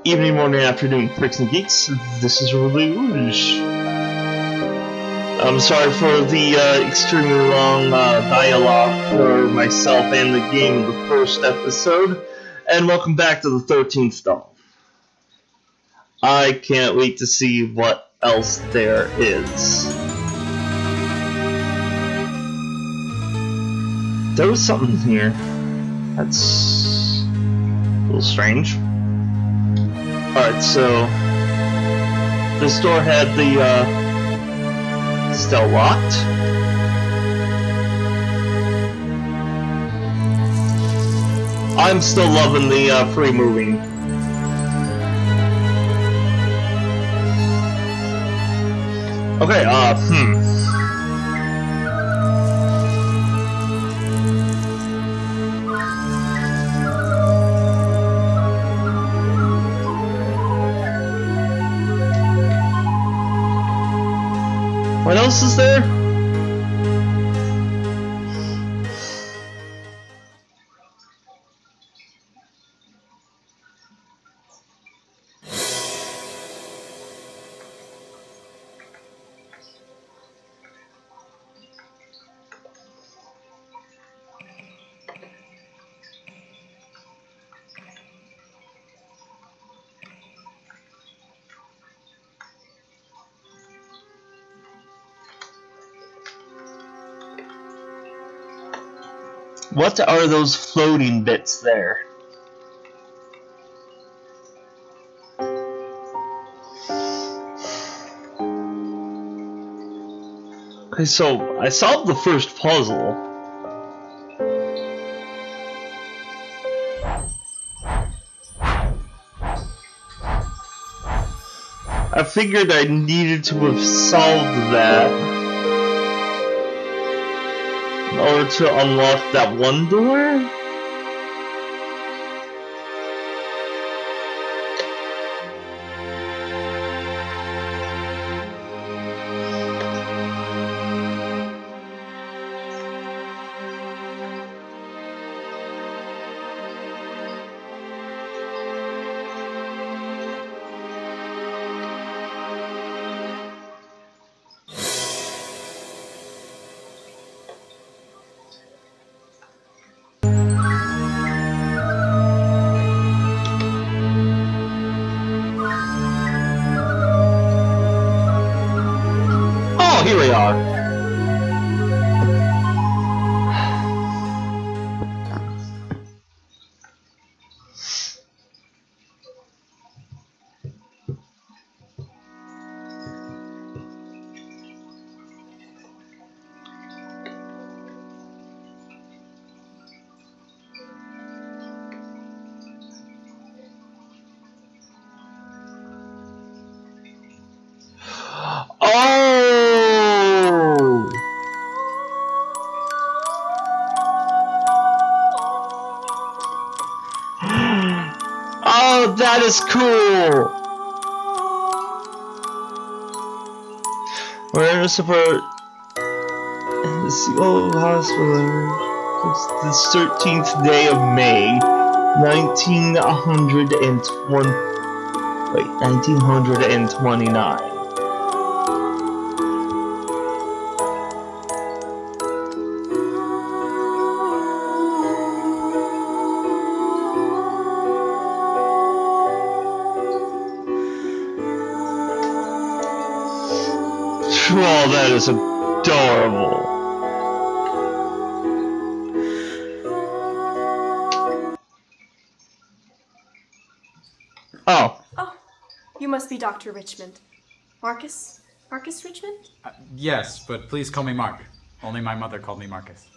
Evening, morning, afternoon, freaks and geeks. This is Railuge. I'm sorry for the extremely long dialogue for myself and the game of the first episode, and welcome back to the 13th Stone. I can't wait to see what else there is. There was something here. That's a little strange. Alright, so this door had the still locked. I'm still loving the free moving. Okay, what else is there? What are those floating bits there? Okay, so I solved the first puzzle. I figured I needed to have solved that in order to unlock that one door? Here we are. Oh, that is cool! We're in a support the Seoul Hospital. It's the 13th day of May, 1929. Oh, that is adorable. Oh. Oh, you must be Dr. Richmond. Marcus? Marcus Richmond? Yes, but please call me Mark. Only my mother called me Marcus.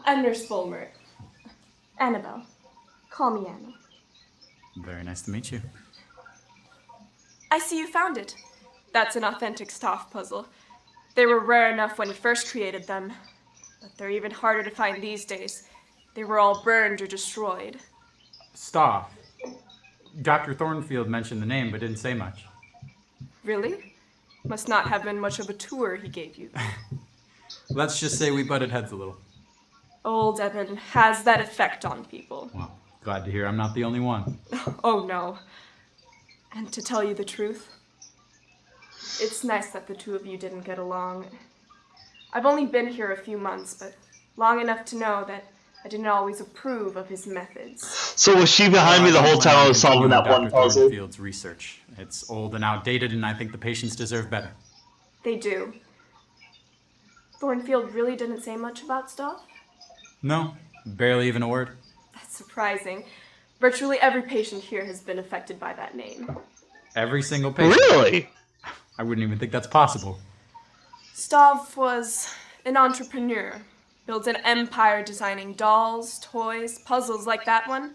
I'm Nurse Fulmer. Annabelle. Call me Anna. Very nice to meet you. I see you found it. That's an authentic Stoff puzzle. They were rare enough when you first created them, but they're even harder to find these days. They were all burned or destroyed. Stoff. Dr. Thornfield mentioned the name, but didn't say much. Really? Must not have been much of a tour he gave you. Let's just say we butted heads a little. Old Eben has that effect on people. Well, Glad to hear I'm not the only one. Oh no. And to tell you the truth, it's nice that the two of you didn't get along. I've only been here a few months, but long enough to know that I didn't always approve of his methods. So was she behind me the whole time I was solving that one Dr. puzzle? Thornfield's research. It's old and outdated, and I think the patients deserve better. They do. Thornfield really didn't say much about stuff? No, barely even a word. That's surprising. Virtually every patient here has been affected by that name. Every single patient. Really? I wouldn't even think that's possible. Stav was an entrepreneur. Built an empire designing dolls, toys, puzzles like that one.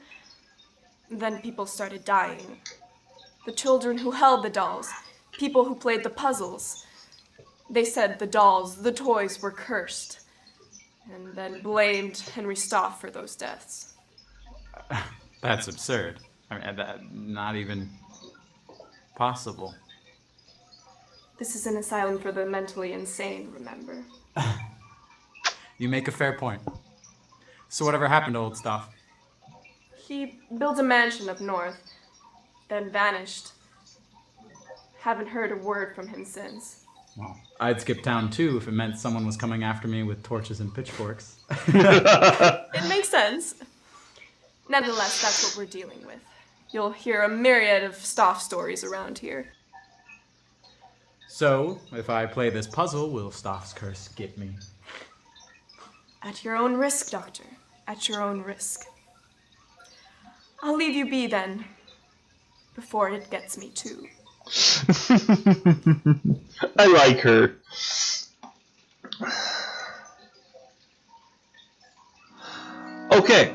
Then people started dying. The children who held the dolls, people who played the puzzles. They said the dolls, the toys were cursed. And then blamed Henry Staff for those deaths. That's absurd. I mean, not even possible. This is an asylum for the mentally insane, remember? You make a fair point. So whatever happened to old Staff? He built a mansion up north, then vanished. Haven't heard a word from him since. Well, I'd skip town too if it meant someone was coming after me with torches and pitchforks. It makes sense. Nonetheless, that's what we're dealing with. You'll hear a myriad of Staff stories around here. So, if I play this puzzle, will Staff's curse get me? At your own risk, Doctor. At your own risk. I'll leave you be then, before it gets me too. I like her. Okay.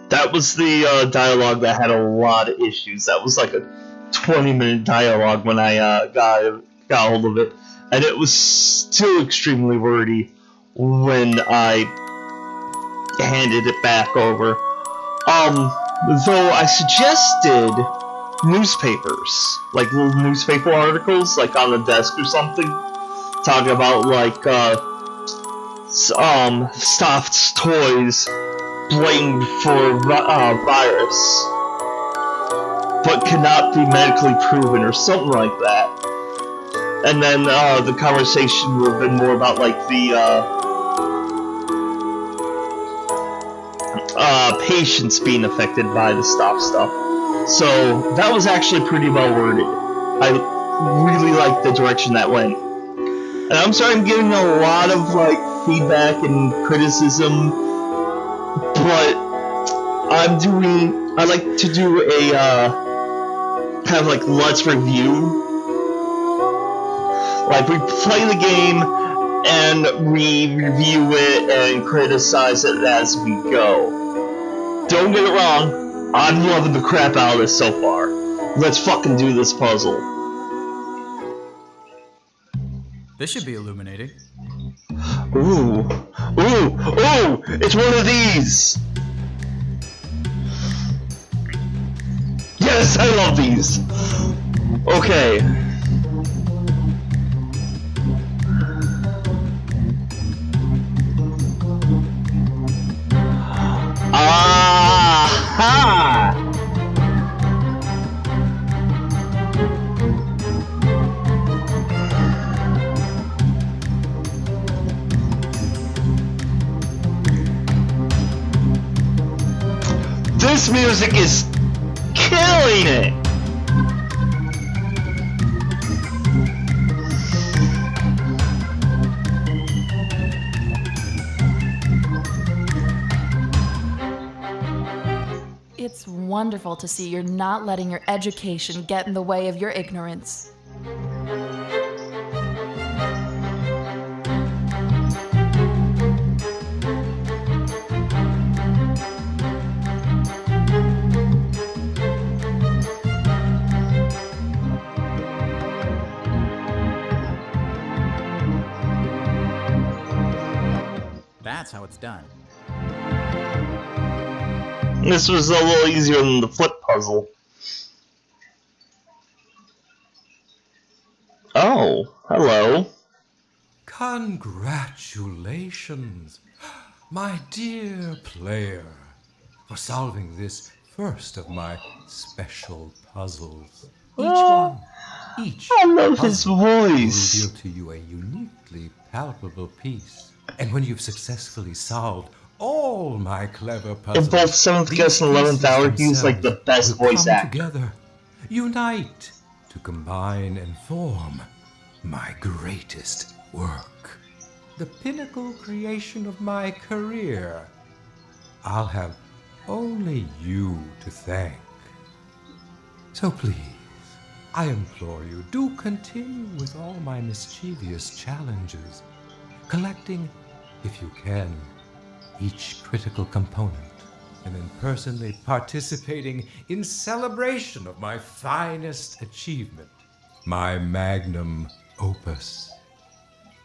That was the dialogue that had a lot of issues. That was like a 20-minute dialogue when I got hold of it. And it was still extremely wordy when I handed it back over. Though I suggested newspapers, like little newspaper articles, like on the desk or something, talking about like Staff's toys blamed for virus, but cannot be medically proven or something like that. And then the conversation would have been more about like the patients being affected by the Staff stuff. So that was actually pretty well worded. I really liked the direction that went. And I'm sorry I'm giving a lot of like feedback and criticism, but I like to do a kind of like let's review. Like we play the game and we review it and criticize it as we go. Don't get it wrong, I'm loving the crap out of this so far. Let's fucking do this puzzle. This should be illuminating. Ooh, it's one of these! Yes, I love these! Okay. Aha! This music is killing it! It's wonderful to see you're not letting your education get in the way of your ignorance. That's how it's done. This was a little easier than the flip puzzle. Oh, hello. Congratulations. my dear player, for solving this first of my special puzzles. Each I love his puzzle will voice. reveal to you a uniquely palpable piece. And when you've successfully solved all my clever puzzles, In both 7th these Guest and 11th pieces Hour, he's like the themselves best will voice come actor. together, unite to combine and form my greatest work, the pinnacle creation of my career. I'll have only you to thank. So please, I implore you, do continue with all my mischievous challenges, collecting, if you can, each critical component, and then personally participating in celebration of my finest achievement, my magnum opus.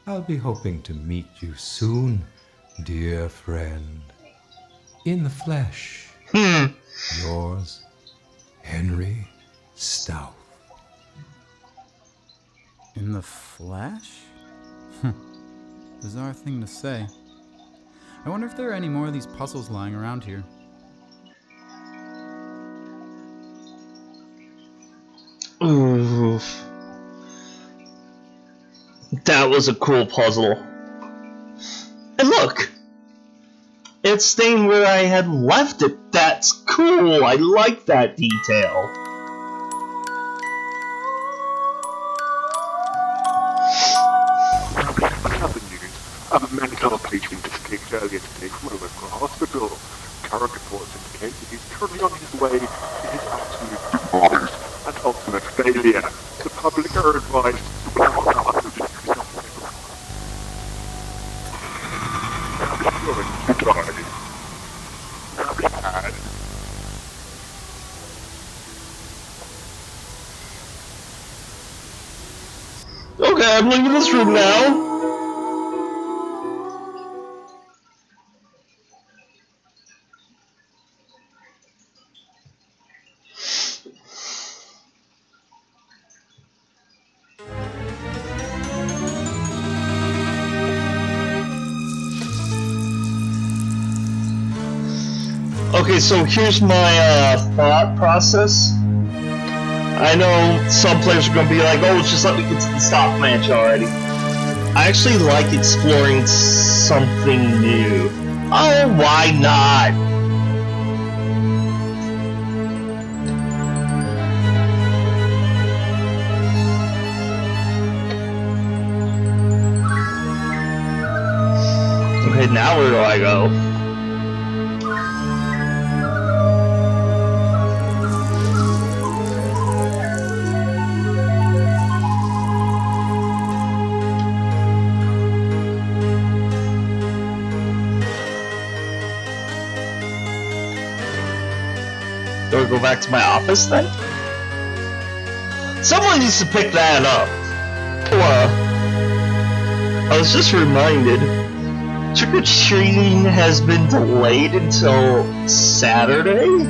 I'll be hoping to meet you soon, dear friend. In the flesh. Yours, Henry Stouff. In the flash? Bizarre thing to say. I wonder if there are any more of these puzzles lying around here. Ooh. That was a cool puzzle. And look! It's staying where I had left it. That's cool. I like that detail. Other news, a mental patient escaped earlier today from a local hospital. Current reports indicate that he's currently on his way to his absolute demise and ultimate failure. The public are advised to die. Bad. Okay, I'm leaving this room now. Okay, so here's my thought process. I know some players are going to be like, oh, just let me get to the stock match already. I actually like exploring something new. Oh, why not? Okay, now where do I go? Do I go back to my office then? Someone needs to pick that up. I was just reminded, trick-or-treating has been delayed until Saturday in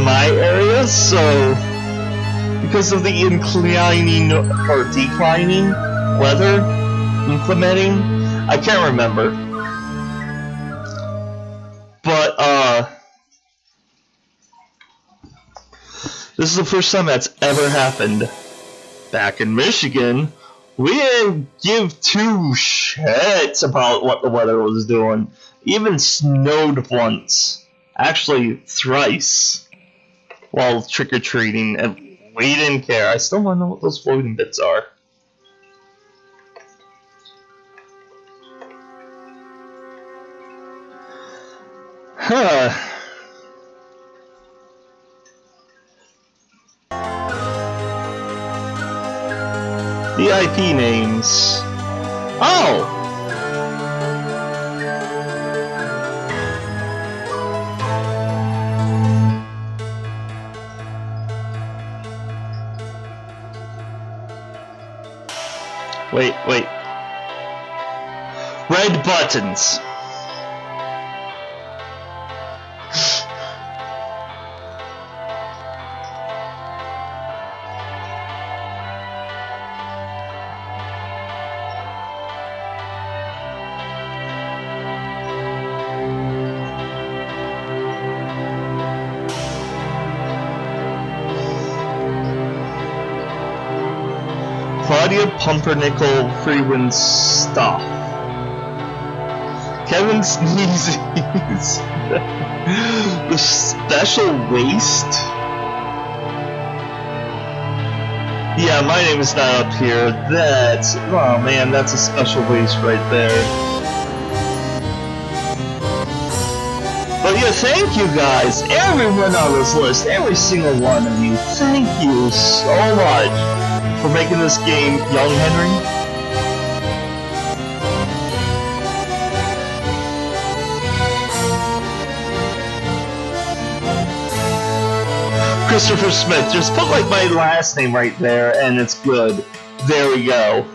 my area, so because of the inclining or declining weather, inclementing, I can't remember. But, this is the first time that's ever happened. Back in Michigan, we didn't give two shits about what the weather was doing. Even snowed once. Actually, thrice. While trick-or-treating, and we didn't care. I still want to know what those floating bits are. Huh. VIP names. Oh! Wait. Red buttons. Claudia Pumpernickel Freeman Stoff. Kevin Sneezy's the special waste? Yeah, my name is not up here. That's... oh man, that's a special waste right there. But yeah, thank you guys, everyone on this list, every single one of you, thank you so much for making this game Young Henry. Christopher Smith, just put like my last name right there and it's good. There we go.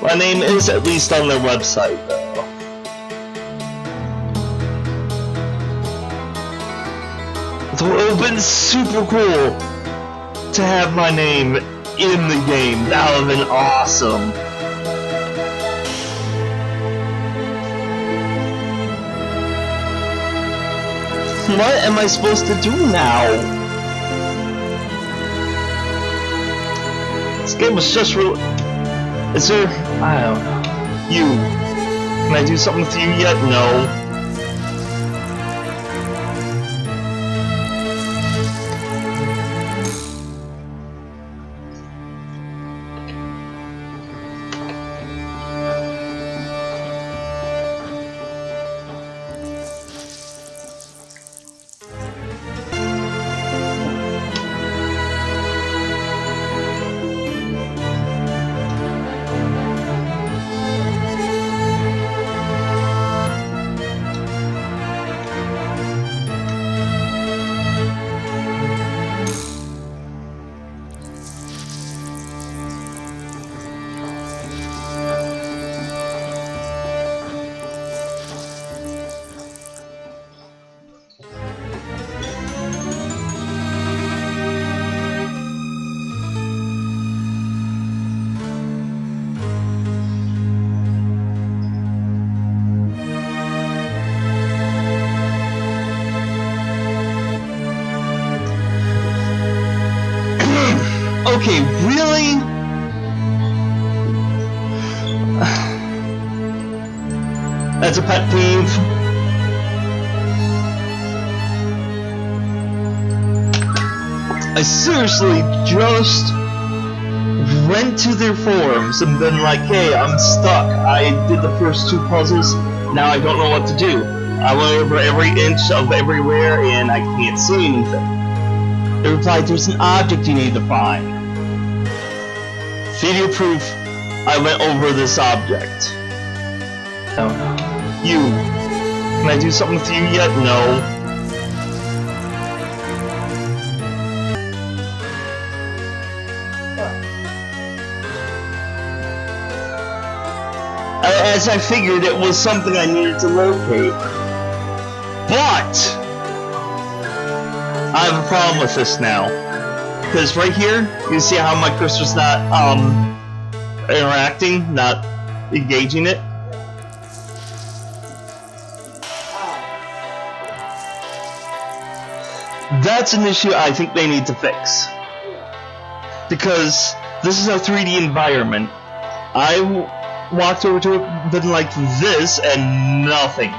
My name is at least on their website, though. It would have been super cool to have my name in the game. That would have been awesome. What am I supposed to do now? This game was just real. Is there... I don't know. You. Can I do something with you yet? No. Okay, really? That's a pet peeve. I seriously just went to their forums and been like, hey, I'm stuck. I did the first 2 puzzles, now I don't know what to do. I went over every inch of everywhere and I can't see anything. They replied, there's an object you need to find. Video proof, I went over this object. No. You. Can I do something with you yet? No. As I figured, it was something I needed to locate. But I have a problem with this now. Because right here, you see how my cursor's not interacting, not engaging it. That's an issue I think they need to fix. Because this is a 3D environment. I walked over to it, been like this, and nothing.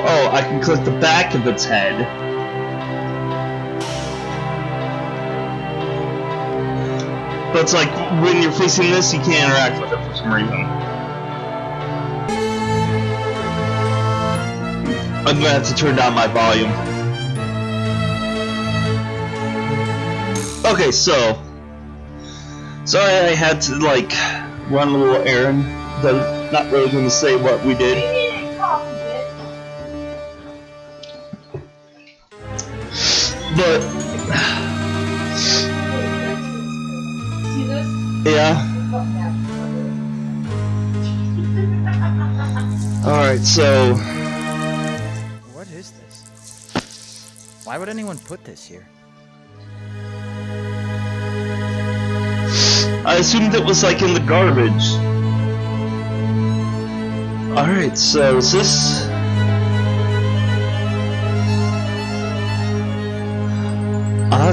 Oh, I can click the back of its head. But it's like, when you're facing this, you can't interact with it for some reason. I'm gonna have to turn down my volume. Okay, so... sorry I had to, like, run a little errand. I'm not really gonna say what we did. But yeah. Alright, so what is this? Why would anyone put this here? I assumed it was like in the garbage. Alright, so is this...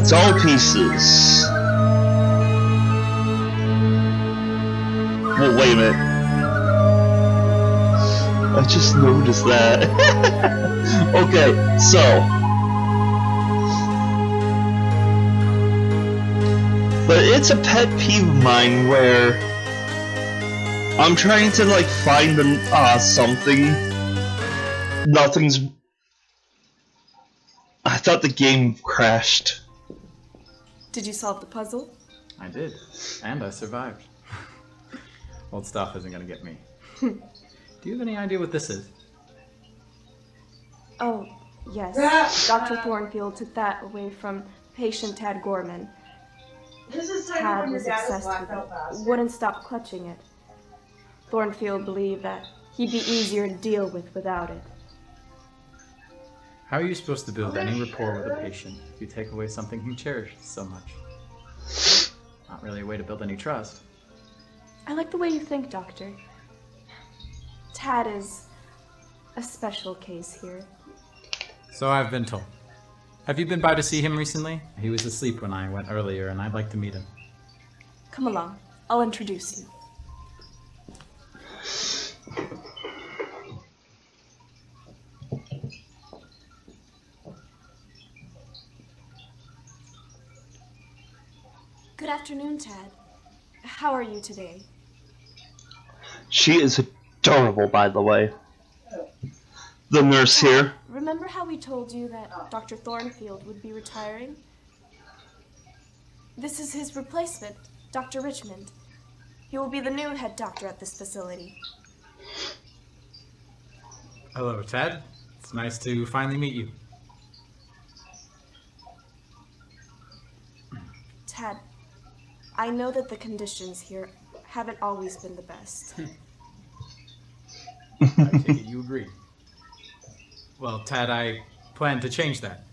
That's all pieces. Well, wait a minute. I just noticed that. Okay, so. But it's a pet peeve of mine where I'm trying to like find something. Nothing's. I thought the game crashed. Did you solve the puzzle? I did, and I survived. Old stuff isn't gonna get me. Do you have any idea what this is? Oh, yes. Dr. Thornfield took that away from patient Tad Gorman. Tad was obsessed with it, wouldn't stop clutching it. Thornfield believed that he'd be easier to deal with without it. How are you supposed to build any rapport with a patient if you take away something he cherished so much? Not really a way to build any trust. I like the way you think, Doctor. Tad is a special case here. So I've been told. Have you been by to see him recently? He was asleep when I went earlier, and I'd like to meet him. Come along. I'll introduce you. Good afternoon, Tad. How are you today? She is adorable, by the way. The nurse here. Remember how we told you that Dr. Thornfield would be retiring? This is his replacement, Dr. Richmond. He will be the new head doctor at this facility. Hello, Ted. It's nice to finally meet you. Tad, I know that the conditions here haven't always been the best. I take it you agree. Well, Tad, I plan to change that.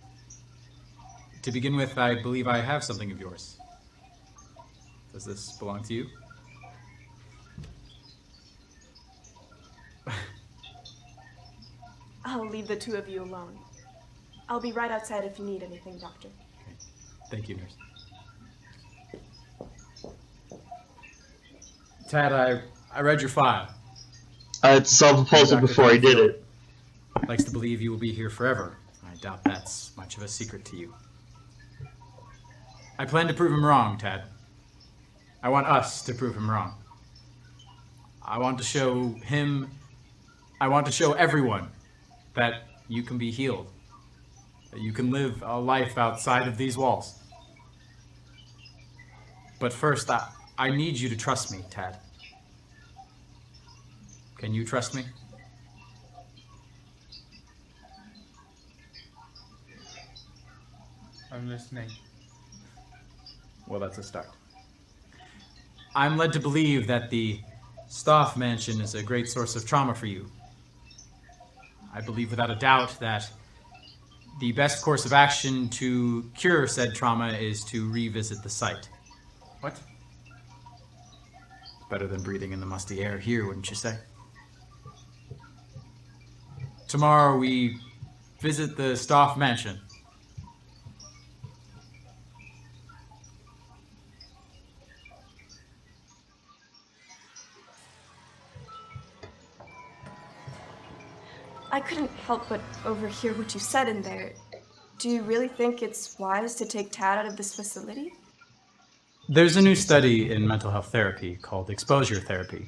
To begin with, I believe I have something of yours. Does this belong to you? I'll leave the two of you alone. I'll be right outside if you need anything, Doctor. Okay. Thank you, nurse. Tad, I read your file. I had to solve the puzzle Dr. before I did it. Likes to believe you will be here forever. I doubt that's much of a secret to you. I plan to prove him wrong, Tad. I want us to prove him wrong. I want to show everyone that you can be healed. That you can live a life outside of these walls. But first, I need you to trust me, Tad. Can you trust me? I'm listening. Well, that's a start. I'm led to believe that the Stoff Mansion is a great source of trauma for you. I believe without a doubt that the best course of action to cure said trauma is to revisit the site. What? Better than breathing in the musty air here, wouldn't you say? Tomorrow we visit the Stoff Mansion. I couldn't help but overhear what you said in there. Do you really think it's wise to take Tad out of this facility? There's a new study in mental health therapy called exposure therapy.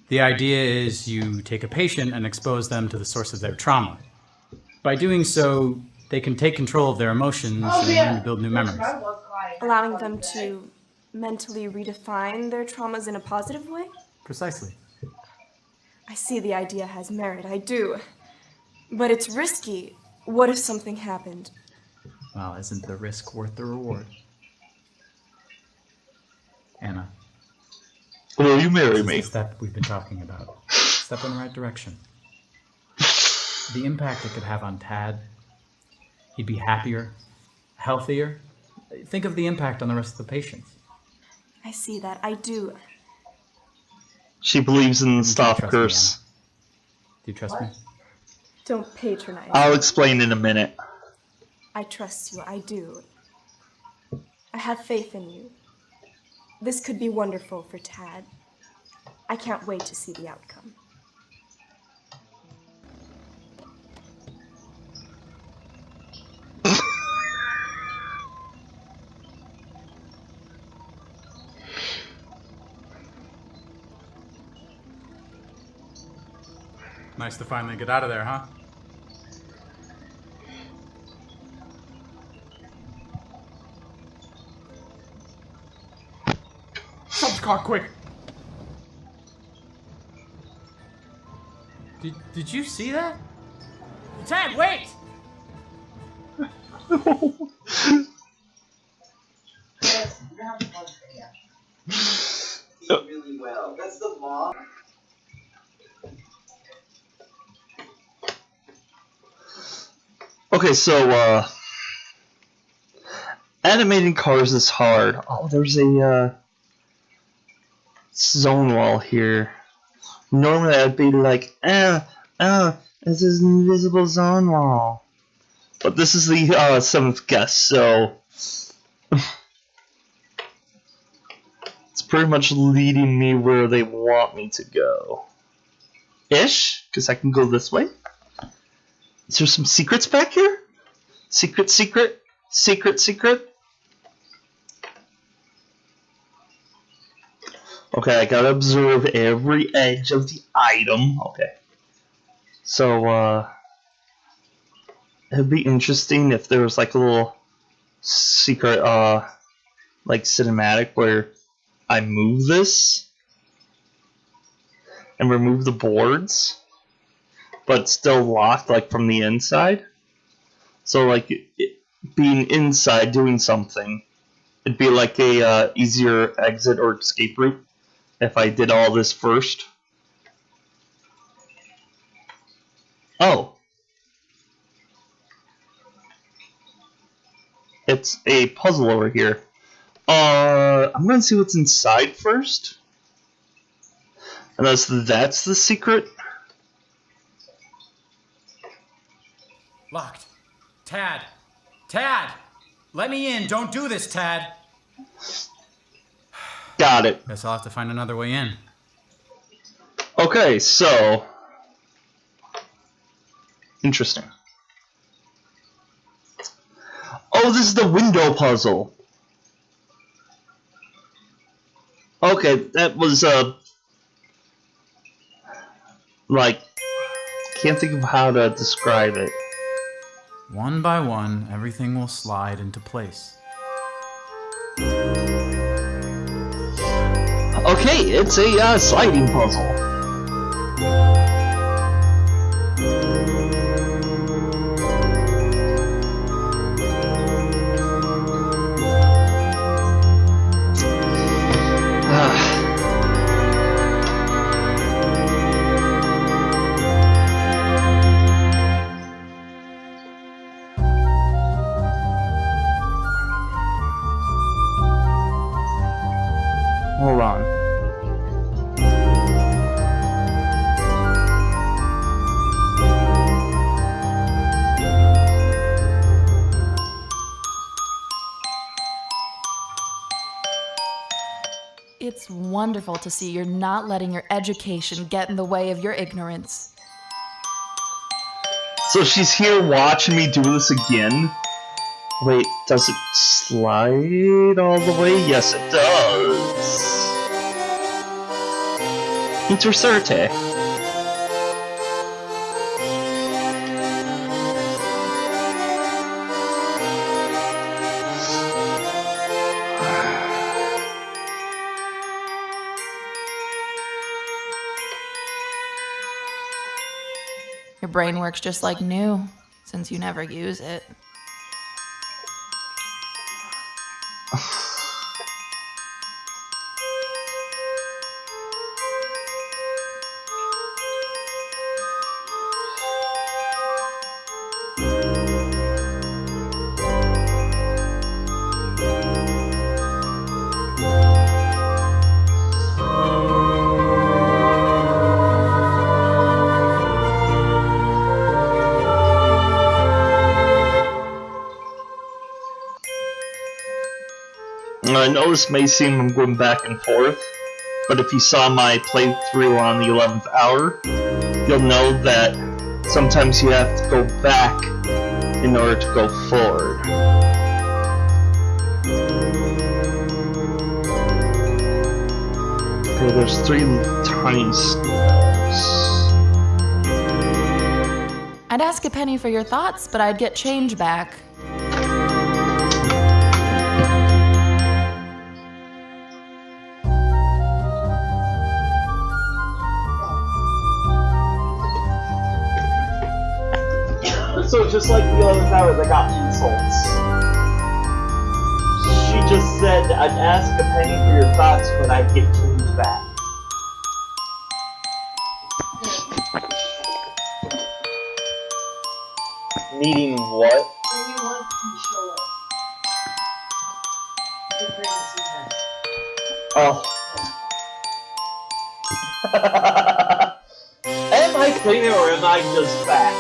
The idea is you take a patient and expose them to the source of their trauma. By doing so, they can take control of their emotions and learn to build new memories. Allowing them to mentally redefine their traumas in a positive way? Precisely. I see the idea has merit, I do. But it's risky. What if something happened? Well, isn't the risk worth the reward? Anna. Will you marry This is me? the step we've been talking about. Step in the right direction. The impact it could have on Tad. He'd be happier, healthier. Think of the impact on the rest of the patients. I see that, I do. She believes in the You Stoff trust me, curse. Do you trust me? Don't patronize. I'll explain in a minute. I trust you, I do. I have faith in you. This could be wonderful for Tad. I can't wait to see the outcome. Nice to finally get out of there, huh? Stop the car, quick! Did you see that? Tad, wait! Yes, you have fun there. Really well. That's the law. Okay, so, animating cars is hard. Oh, there's a, zone wall here. Normally I'd be like, this is an invisible zone wall. But this is the, 7th guest, so... it's pretty much leading me where they want me to go. Ish? Because I can go this way? Is there some secrets back here? Secret, secret, secret, secret. Okay, I gotta observe every edge of the item. Okay. So, it'd be interesting if there was like a little secret, like cinematic where I move this and remove the boards, but it's still locked, like, from the inside. So, like, being inside doing something, it'd be like a easier exit or escape route if I did all this first. Oh. It's a puzzle over here. I'm gonna see what's inside first. Unless that's the secret. Locked. Tad! Tad! Let me in! Don't do this, Tad! Got it. Guess I'll have to find another way in. Okay, so... interesting. Oh, this is the window puzzle. Okay, that was, like, can't think of how to describe it. One by one, everything will slide into place. Okay, it's a, sliding puzzle. Hold on. It's wonderful to see you're not letting your education get in the way of your ignorance. So she's here watching me do this again. Wait, does it slide all the way? Yes, it does. Intercerte. Your brain works just like new, since you never use it. I know this may seem I'm going back and forth, but if you saw my playthrough on the 11th hour, you'll know that sometimes you have to go back in order to go forward. Okay, there's 3 tiny stars. I'd ask a penny for your thoughts, but I'd get change back. So just like the 11th hour, they got insults. She just said, I'd ask a penny for your thoughts, but I'd get change back. Meaning what? When you want to show up. Your pregnancy test. Oh. Am I clear or am I just fat?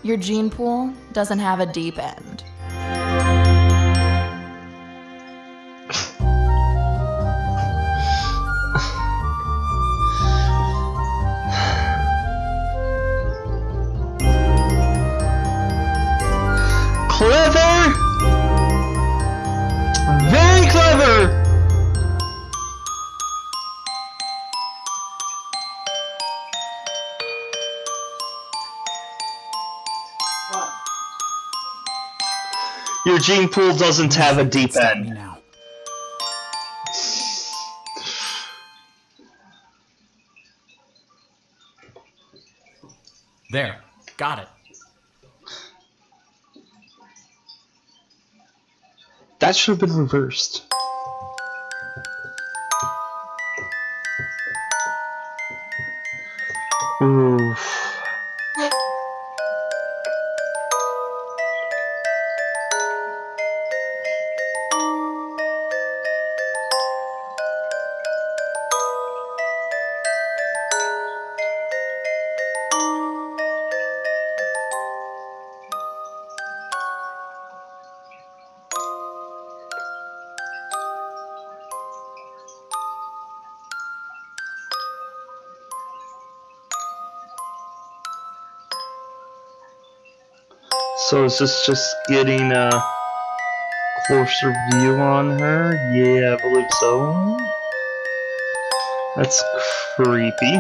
Your gene pool doesn't have a deep end. Clever! Very clever! What? Your gene pool doesn't have a deep Stop me end. now. There. Got it. That should have been reversed. Oof. So is this just getting a closer view on her? Yeah, I believe so. That's creepy.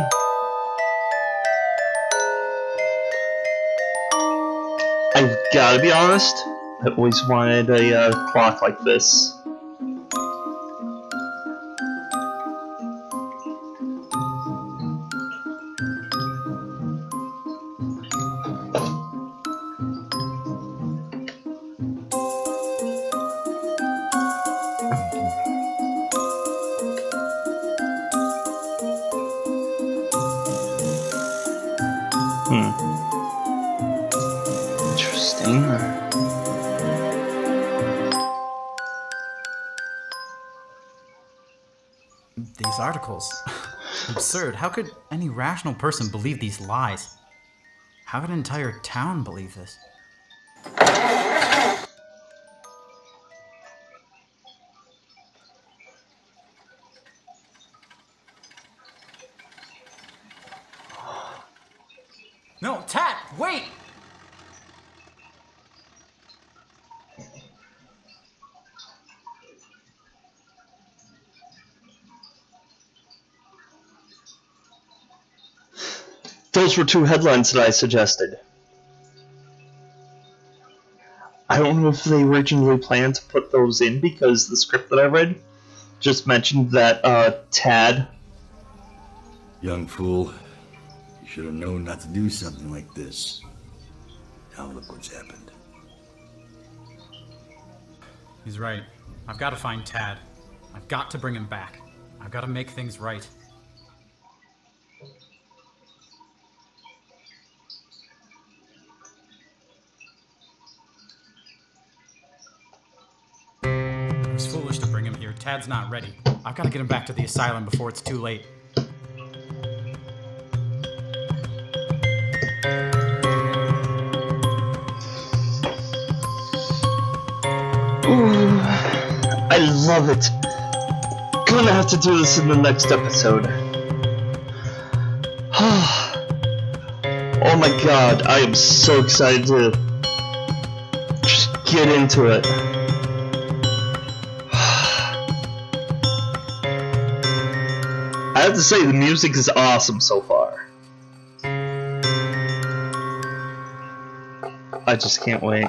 I've gotta be honest, I always wanted a clock like this. Interesting. These articles. Absurd. How could any rational person believe these lies? How could an entire town believe this? No, Tat, wait! Those were 2 headlines that I suggested. I don't know if they originally planned to put those in because the script that I read just mentioned that Tad. Young fool, you should have known not to do something like this. Now look what's happened. He's right. I've got to find Tad. I've got to bring him back. I've got to make things right. It was foolish to bring him here. Tad's not ready. I've got to get him back to the asylum before it's too late. Ooh, I love it. Gonna have to do this in the next episode. Oh my god, I am so excited to just get into it. I have to say, the music is awesome so far. I just can't wait.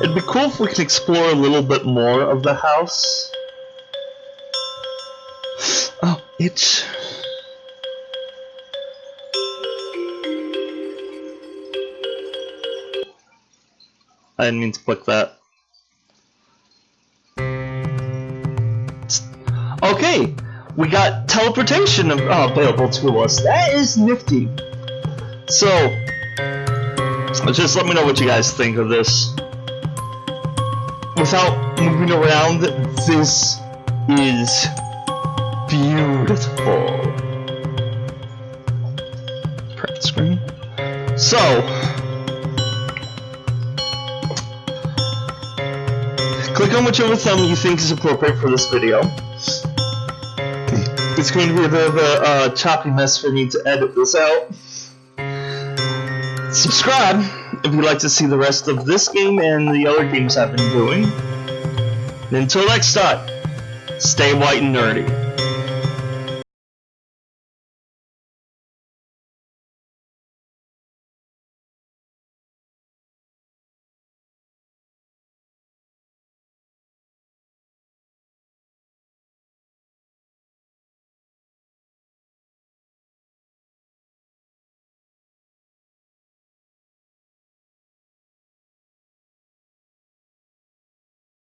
It'd be cool if we could explore a little bit more of the house. Oh, it's... I didn't mean to click that. Okay, we got teleportation available to us. That is nifty. So, just let me know what you guys think of this. Without moving around, this is beautiful. Prep screen. So, click on whichever thumb you think is appropriate for this video. It's going to be a bit of a choppy mess for me to edit this out. Subscribe if you'd like to see the rest of this game and the other games I've been doing. And until next time, stay white and nerdy.